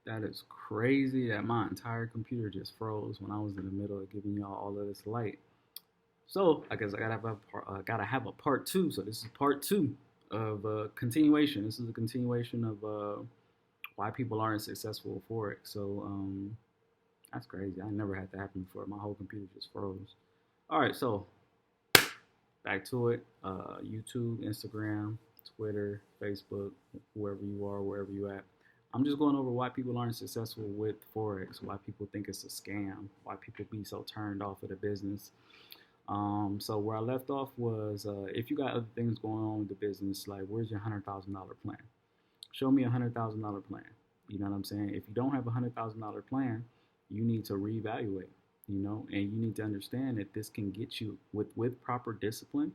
That is crazy that my entire computer just froze when I was in the middle of giving y'all all of this light. So I guess I gotta have a part two. So this is part two of continuation. This is a continuation of why people aren't successful with Forex. So that's crazy. I never had that happen before. My whole computer just froze. All right, so back to it. YouTube, Instagram, Twitter, Facebook, whoever you are, wherever you at. I'm just going over why people aren't successful with Forex, why people think it's a scam, why people be so turned off of the business. So where I left off was if you got other things going on with the business, like where's your $100,000 plan? Show me $100,000 plan. You know what I'm saying? If you don't have $100,000 plan, you need to reevaluate. And you need to understand that this can get you with proper discipline.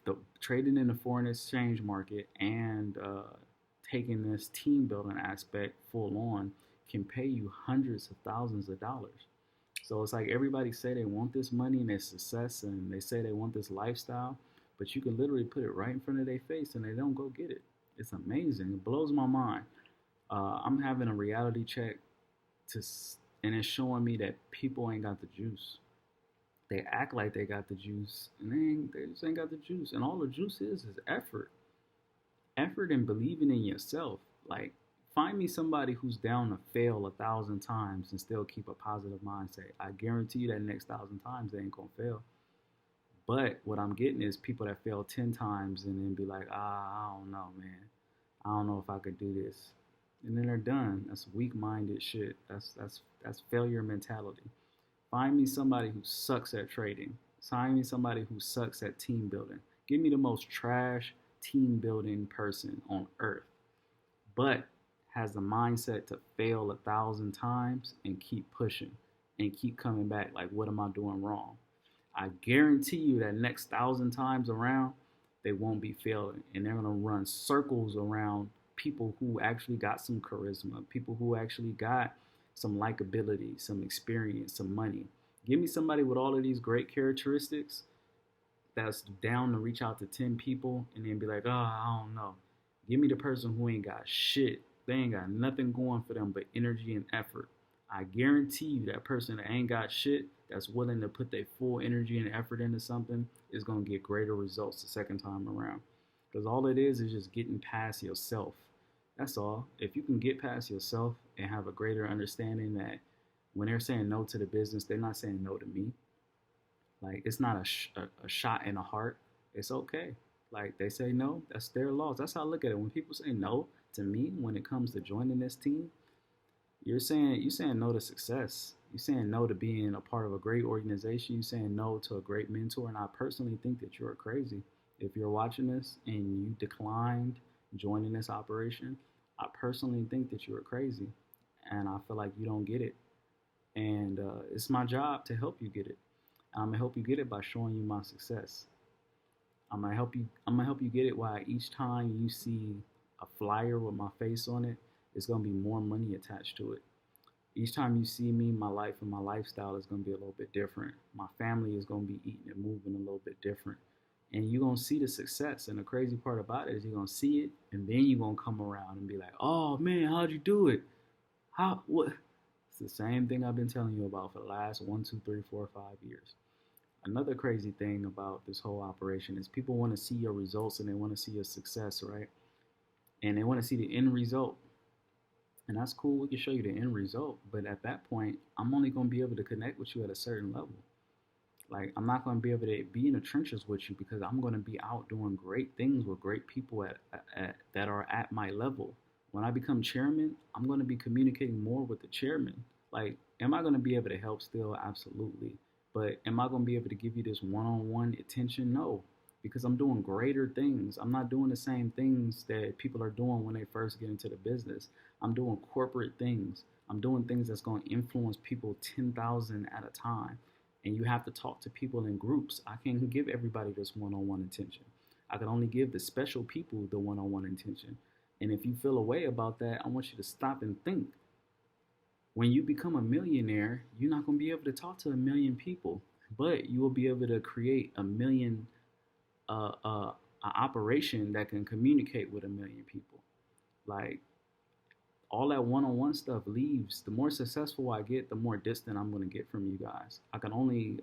The trading in the foreign exchange market and taking this team building aspect full on can pay you hundreds of thousands of dollars. So it's like everybody say they want this money and their success, and they say they want this lifestyle, but you can literally put it right in front of their face and they don't go get it. It's amazing. It blows my mind. I'm having a reality check to, and it's showing me that people ain't got the juice. They act like they got the juice, and they just ain't got the juice. And all the juice is effort, effort, and believing in yourself. Like, find me somebody who's down to fail 1,000 times and still keep a positive mindset. I guarantee you that next 1,000 times they ain't gonna fail. But what I'm getting is people that fail 10 times and then be like, I don't know, man. I don't know if I could do this, and then they're done. That's weak-minded shit. That's failure mentality. Find me somebody who sucks at trading. Find me somebody who sucks at team building. Give me the most trash team building person on earth, but has the mindset to fail 1,000 times and keep pushing and keep coming back. Like, what am I doing wrong? I guarantee you that next 1,000 times around, they won't be failing, and they're gonna run circles around people who actually got some charisma, people who actually got some likability, some experience, some money. Give me somebody with all of these great characteristics that's down to reach out to 10 people and then be like, oh, I don't know. Give me the person who ain't got shit. They ain't got nothing going for them but energy and effort. I guarantee you that person that ain't got shit, that's willing to put their full energy and effort into something, is going to get greater results the second time around. Because all it is just getting past yourself. That's all. If you can get past yourself and have a greater understanding that when they're saying no to the business, they're not saying no to me. Like, it's not a shot in the heart. It's okay. Like, they say no, that's their loss. That's how I look at it. When people say no to me when it comes to joining this team, you're saying no to success. You're saying no to being a part of a great organization. You're saying no to a great mentor. And I personally think that you're crazy. If you're watching this and you declined joining this operation, I personally think that you're crazy. And I feel like you don't get it. And it's my job to help you get it. I'm gonna help you get it by showing you my success. I'm gonna help you get it by each time you see a flyer with my face on it, it's gonna be more money attached to it. Each time you see me, my life and my lifestyle is gonna be a little bit different. My family is gonna be eating and moving a little bit different. And you're gonna see the success. And the crazy part about it is you're gonna see it, and then you're gonna come around and be like, oh man, how'd you do it? How what It's the same thing I've been telling you about for the last 1, 2, 3, 4, 5 years. Another crazy thing about this whole operation is people want to see your results and they want to see your success, right? And they want to see the end result. And that's cool. We can show you the end result. But at that point, I'm only going to be able to connect with you at a certain level. Like, I'm not going to be able to be in the trenches with you because I'm going to be out doing great things with great people that are at my level. When I become chairman, I'm going to be communicating more with the chairman. Like, am I going to be able to help still? Absolutely. But am I going to be able to give you this one-on-one attention? No, because I'm doing greater things. I'm not doing the same things that people are doing when they first get into the business. I'm doing corporate things. I'm doing things that's going to influence people 10,000 at a time. And you have to talk to people in groups. I can't give everybody this one-on-one attention. I can only give the special people the one-on-one attention. And if you feel a way about that, I want you to stop and think. When you become a millionaire, you're not going to be able to talk to a million people, but you will be able to create a million operation that can communicate with a million people. Like, All that one-on-one stuff leaves. The more successful I get, the more distant I'm going to get from you guys. I can only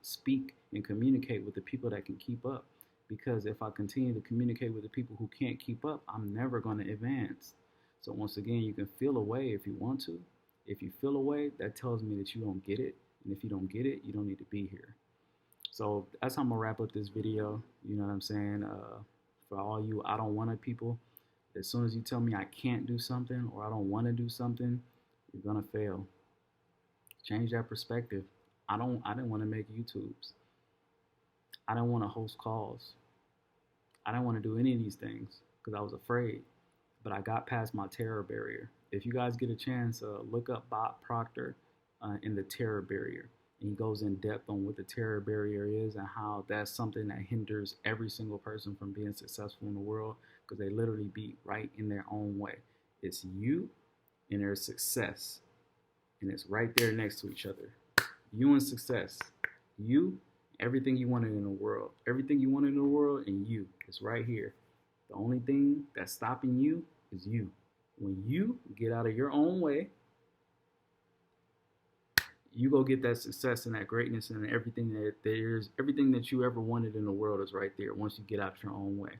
speak and communicate with the people that can keep up, because if I continue to communicate with the people who can't keep up, I'm never going to advance. So once again, you can feel away if you want to. If you feel away, that tells me that you don't get it. And if you don't get it, you don't need to be here. So that's how I'm gonna wrap up this video. You know what I'm saying? For all you I don't want to people, as soon as you tell me I can't do something or I don't want to do something, you're gonna fail. Change that perspective. I didn't want to make YouTubes. I didn't want to host calls. I didn't want to do any of these things because I was afraid. But I got past my terror barrier. If you guys get a chance, look up Bob Proctor in the terror barrier. And he goes in depth on what the terror barrier is and how that's something that hinders every single person from being successful in the world, because they literally be right in their own way. It's you and their success, and it's right there next to each other. You and success. You, everything you wanted in the world. Everything you wanted in the world and you. It's right here. The only thing that's stopping you is you. When you get out of your own way, you go get that success and that greatness and everything that there's, everything that you ever wanted in the world is right there once you get out your own way.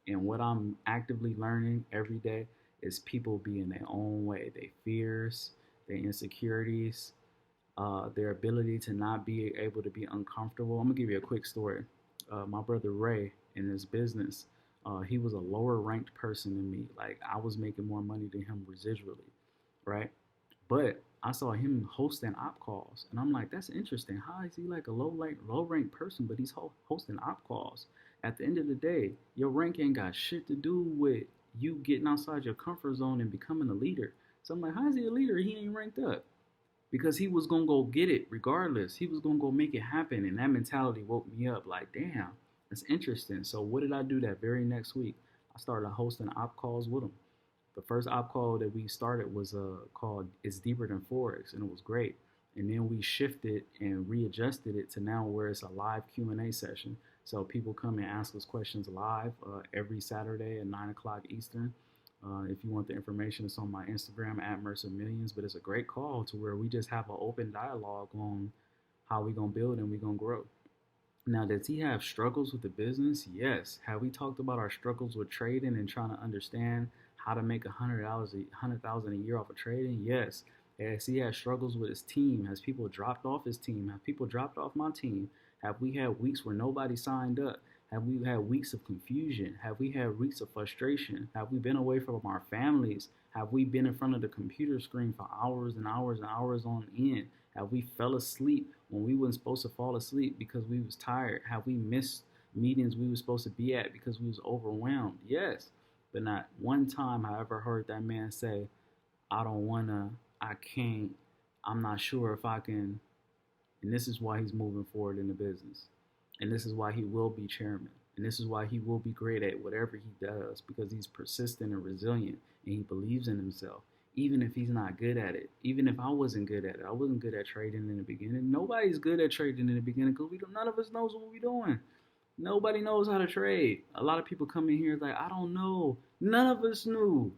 And what I'm actively learning every day is people being their own way. Their fears, their insecurities, their ability to not be able to be uncomfortable. I'm gonna give you a quick story. My brother Ray, in his business, he was a lower ranked person than me. Like, I was making more money than him residually, right? But I saw him hosting op calls, and I'm like, that's interesting. How is he like a low ranked person, but he's hosting op calls? At the end of the day, your rank ain't got shit to do with you getting outside your comfort zone and becoming a leader. So I'm like, how is he a leader? He ain't ranked up. Because he was gonna go get it regardless. He was gonna go make it happen, and that mentality woke me up. Like, damn, that's interesting. So what did I do that very next week? I started hosting op calls with him. The first op call that we started was called "It's Deeper Than Forex," and it was great. And then we shifted and readjusted it to now where it's a live Q&A session. So people come and ask us questions live every Saturday at 9 o'clock Eastern. If you want the information, it's on my Instagram at MERCERMILLIONS. But it's a great call to where we just have an open dialogue on how we gonna build and we gonna grow. Now, does he have struggles with the business? Yes. Have we talked about our struggles with trading and trying to understand how to make $100,000 a year off of trading? Yes. Has he had struggles with his team? Has people dropped off his team? Have people dropped off my team? Have we had weeks where nobody signed up? Have we had weeks of confusion? Have we had weeks of frustration? Have we been away from our families? Have we been in front of the computer screen for hours and hours and hours on end? Have we fell asleep when we weren't supposed to fall asleep because we was tired? Have we missed meetings we were supposed to be at because we was overwhelmed? Yes. But not one time I ever heard that man say, I don't wanna, I can't, I'm not sure if I can. And this is why he's moving forward in the business. And this is why he will be chairman. And this is why he will be great at whatever he does, because he's persistent and resilient and he believes in himself. Even if he's not good at it, even if I wasn't good at it, I wasn't good at trading in the beginning. Nobody's good at trading in the beginning because none of us knows what we're doing. Nobody knows how to trade. A lot of people come in here like, I don't know. None of us knew.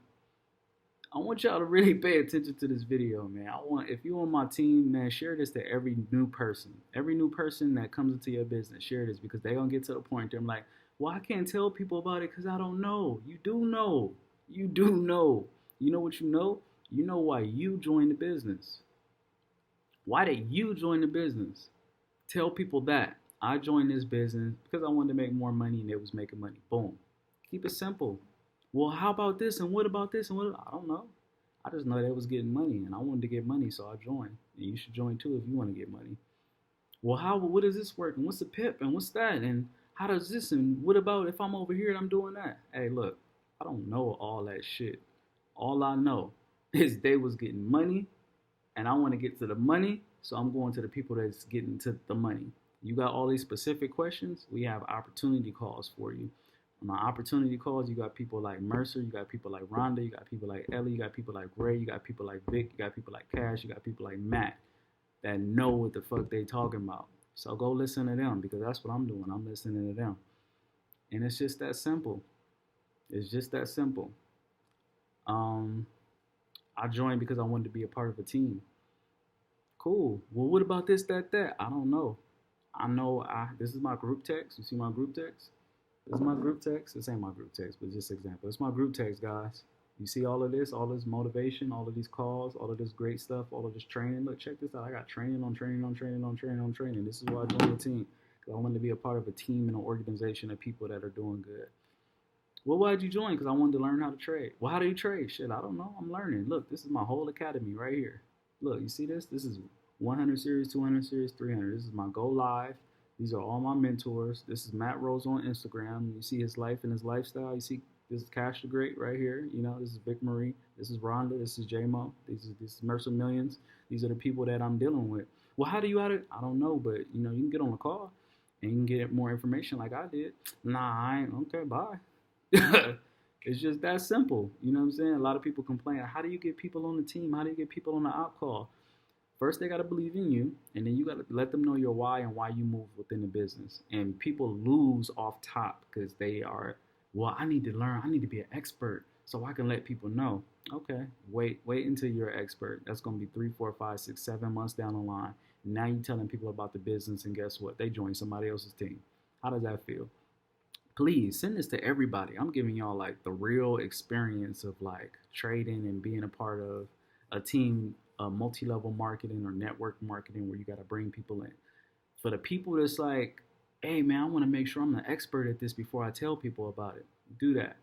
I want y'all to really pay attention to this video, man. If you're on my team, man, share this to every new person. Every new person that comes into your business, share this, because they're going to get to the point they're like, well, I can't tell people about it because I don't know. You do know. You do know. You know what you know? You know why you joined the business. Why did you join the business? Tell people that. I joined this business because I wanted to make more money and it was making money. Boom. Keep it simple. Well, how about this and what about this and what? I don't know. I just know they was getting money and I wanted to get money, so I joined. And you should join too if you want to get money. Well, what does this work? And what's the PIP? And what's that? And how does this? And what about if I'm over here and I'm doing that? Hey, look, I don't know all that shit. All I know is they was getting money and I want to get to the money, so I'm going to the people that's getting to the money. You got all these specific questions, we have opportunity calls for you. On my opportunity calls, you got people like Mercer, you got people like Rhonda, you got people like Ellie, you got people like Ray, you got people like Vic, you got people like Cash, you got people like Matt that know what the fuck they talking about. So go listen to them, because that's what I'm doing. I'm listening to them. And it's just that simple. It's just that simple. I joined because I wanted to be a part of a team. Cool. Well, what about this, that, that? I don't know. I know this is my group text. You see my group text? This is my group text. This ain't my group text, but just example. It's my group text, guys. You see all this motivation, all of these calls, all of this great stuff, all of this training. Look, check this out. I got training on training on training on training on training. This is why I joined the team. Because I wanted to be a part of a team and an organization of people that are doing good. Well, why'd you join? Because I wanted to learn how to trade. Well, how do you trade? Shit, I don't know. I'm learning. Look, this is my whole academy right here. Look, you see this? This is 100 series, 200 series, 300. This is my Go Live. These are all my mentors. This is Matt Rose on Instagram. You see his life and his lifestyle. You see this is Cash the Great right here. You know, this is Vic Marie. This is Rhonda. This is J-Mo. This is Mercer Millions. These are the people that I'm dealing with. Well, how do you I don't know, but you know, you can get on a call and you can get more information like I did. Nah, I ain't. Okay, bye. It's just that simple. You know what I'm saying? A lot of people complain. How do you get people on the team? How do you get people on the op call? First, they got to believe in you, and then you got to let them know your why and why you move within the business. And people lose off top because they are, well, I need to learn. I need to be an expert so I can let people know. Okay, wait until you're an expert. That's going to be 3, 4, 5, 6, 7 months down the line. Now you're telling people about the business, and guess what? They join somebody else's team. How does that feel? Please send this to everybody. I'm giving y'all like the real experience of like trading and being a part of a team, multi-level marketing or network marketing where you got to bring people in. For the people that's like, hey man, I want to make sure I'm the expert at this before I tell people about it. Do that.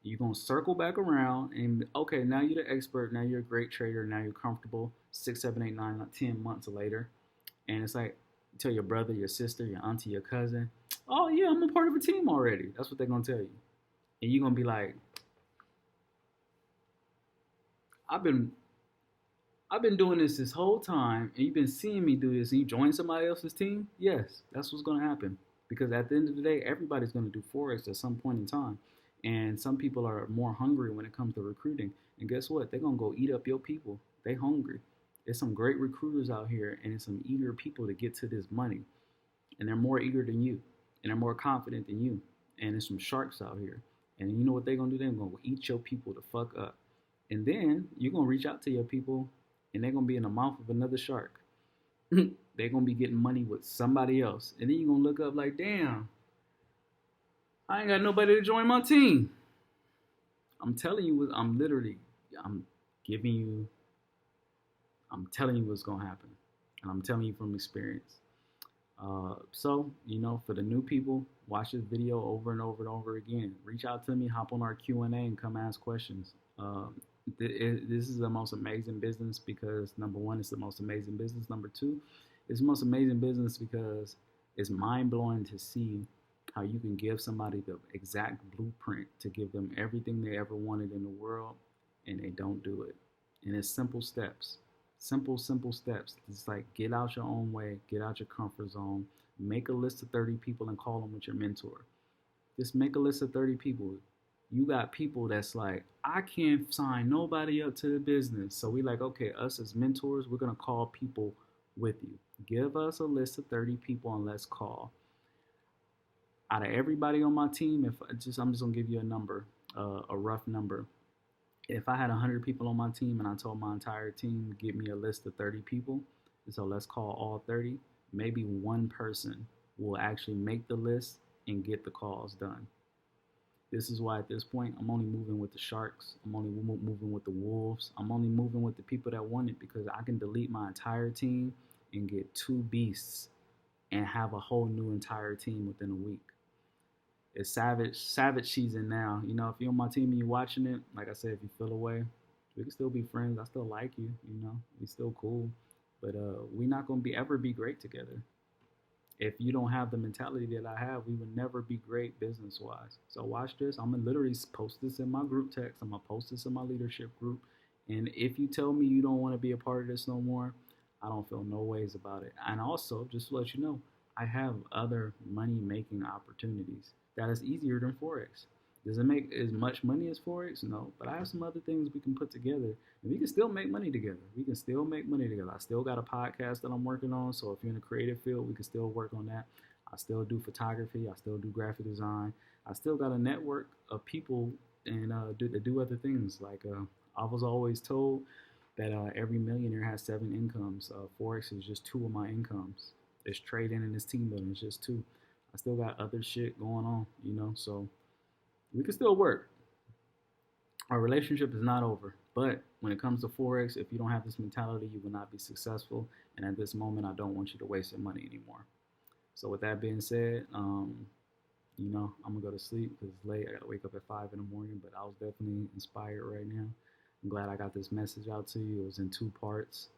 You're going to circle back around and okay, now you're the expert. Now you're a great trader. Now you're comfortable 6, 7, 8, 9, 10 months later. And it's like, tell your brother, your sister, your auntie, your cousin, oh yeah, I'm a part of a team already. That's what they're gonna tell you. And you're gonna be like, I've been doing this whole time, and you've been seeing me do this, and you join somebody else's team? Yes, that's what's gonna happen. Because at the end of the day, everybody's gonna do Forex at some point in time. And some people are more hungry when it comes to recruiting. And guess what? They're gonna go eat up your people. They hungry. There's some great recruiters out here, and it's some eager people to get to this money. And they're more eager than you. And they're more confident than you. And there's some sharks out here. And you know what they're going to do? They're going to eat your people the fuck up. And then you're going to reach out to your people and they're going to be in the mouth of another shark. They're going to be getting money with somebody else. And then you're going to look up like, damn, I ain't got nobody to join my team. I'm telling you, I'm giving you, I'm telling you what's going to happen. And I'm telling you from experience. So, you know, for the new people, watch this video over and over and over again. Reach out to me, hop on our Q&A, and come ask questions. This is the most amazing business because, number one, it's the most amazing business. Number two, it's the most amazing business because it's mind-blowing to see how you can give somebody the exact blueprint to give them everything they ever wanted in the world, and they don't do it. And it's simple steps. Simple steps. It's like get out your own way, get out your comfort zone, make a list of 30 people and call them with your mentor. Just make a list of 30 people. You got people that's like, I can't sign nobody up to the business. So we like, okay, us as mentors, we're going to call people with you. Give us a list of 30 people and let's call. Out of everybody on my team, I'm just going to give you a number, a rough number. If I had 100 people on my team and I told my entire team, give me a list of 30 people, so let's call all 30, maybe one person will actually make the list and get the calls done. This is why at this point, I'm only moving with the sharks. I'm only moving with the wolves. I'm only moving with the people that want it because I can delete my entire team and get 2 beasts and have a whole new entire team within a week. It's savage season now. You know, if you're on my team and you're watching it, like I said, if you feel away, we can still be friends. I still like you, you know, we still cool. But we're not going to ever be great together. If you don't have the mentality that I have, we would never be great business-wise. So watch this. I'm going to literally post this in my group text. I'm going to post this in my leadership group. And if you tell me you don't want to be a part of this no more, I don't feel no ways about it. And also, just to let you know, I have other money-making opportunities that is easier than Forex. Does it make as much money as Forex? No, but I have some other things we can put together, and we can still make money together. I still got a podcast that I'm working on, so if you're in the creative field, we can still work on that. I still do photography. I still do graphic design. I still got a network of people and that do other things like I was always told that every millionaire has 7 incomes. Forex is just 2 of my incomes. It's trading and it's team building. It's just two. I still got other shit going on, you know, so we can still work. Our relationship is not over. But when it comes to Forex, if you don't have this mentality, you will not be successful. And at this moment, I don't want you to waste your money anymore. So with that being said, I'm gonna go to sleep because it's late. I gotta wake up at 5 in the morning. But I was definitely inspired right now. I'm glad I got this message out to you. It was in 2 parts,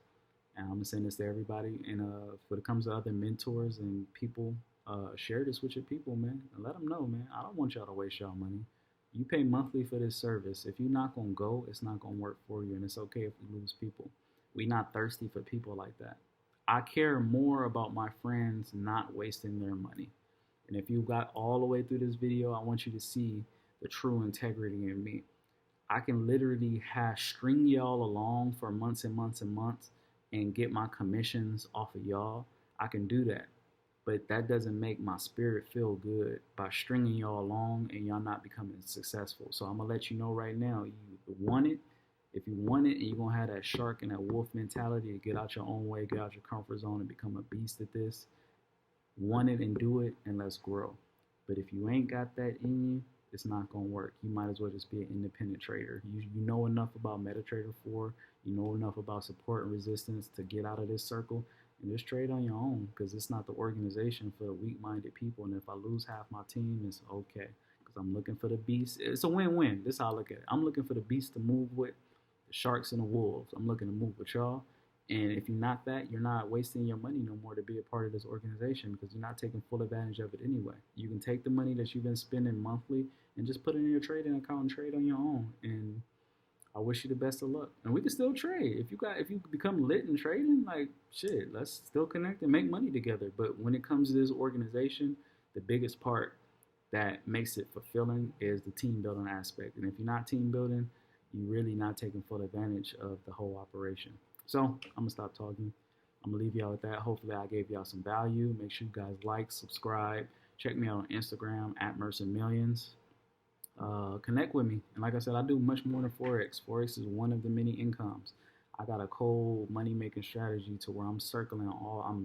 and I'm gonna send this to everybody. And when it comes to other mentors and people, share this with your people, man, and let them know, man. I don't want y'all to waste y'all money. You pay monthly for this service. If you're not gonna go, it's not gonna work for you, and it's okay if we lose people. We not thirsty for people like that. I care more about my friends not wasting their money. And if you got all the way through this video, I want you to see the true integrity in me. I can literally string y'all along for months and months and months and get my commissions off of y'all. I can do that. But that doesn't make my spirit feel good by stringing y'all along and y'all not becoming successful. So I'm going to let you know right now, you want it. If you want it and you're going to have that shark and that wolf mentality to get out your own way, get out your comfort zone and become a beast at this, want it and do it, and let's grow. But if you ain't got that in you, it's not going to work. You might as well just be an independent trader. You know enough about MetaTrader 4. You know enough about support and resistance to get out of this circle and just trade on your own, because it's not the organization for the weak-minded people. And if I lose half my team, it's okay, because I'm looking for the beast. It's a win-win. This is how I look at it. I'm looking for the beast to move with, the sharks and the wolves. I'm looking to move with y'all. And if you're not that, you're not wasting your money no more to be a part of this organization, because you're not taking full advantage of it anyway. You can take the money that you've been spending monthly and just put it in your trading account and trade on your own. And I wish you the best of luck. And we can still trade. If you become lit in trading, like shit, let's still connect and make money together. But when it comes to this organization, the biggest part that makes it fulfilling is the team building aspect. And if you're not team building, you're really not taking full advantage of the whole operation. So I'm gonna stop talking. I'm gonna leave y'all with that. Hopefully I gave y'all some value. Make sure you guys like, subscribe. Check me out on Instagram at MERCERMILLIONS. Connect with me. And like I said, I do much more than Forex. Forex is one of the many incomes. I got a cold money making strategy to where I'm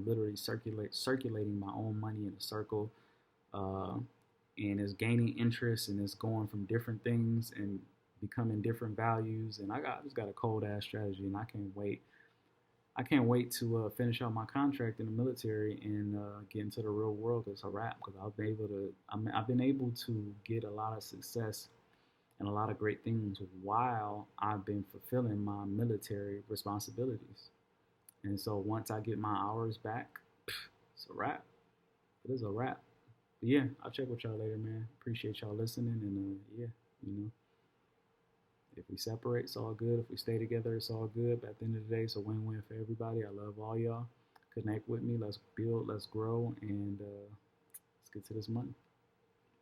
literally circulating my own money in a circle. And it's gaining interest and it's going from different things and becoming different values. And I just got a cold ass strategy, and I can't wait. I can't wait to finish out my contract in the military and get into the real world. It's a wrap, because I've been able to get a lot of success and a lot of great things while I've been fulfilling my military responsibilities. And so once I get my hours back, it's a wrap. It is a wrap. But yeah, I'll check with y'all later, man. Appreciate y'all listening, and if we separate, it's all good. If we stay together, it's all good. But at the end of the day, it's a win-win for everybody. I love all y'all. Connect with me. Let's build. Let's grow. And let's get to this money.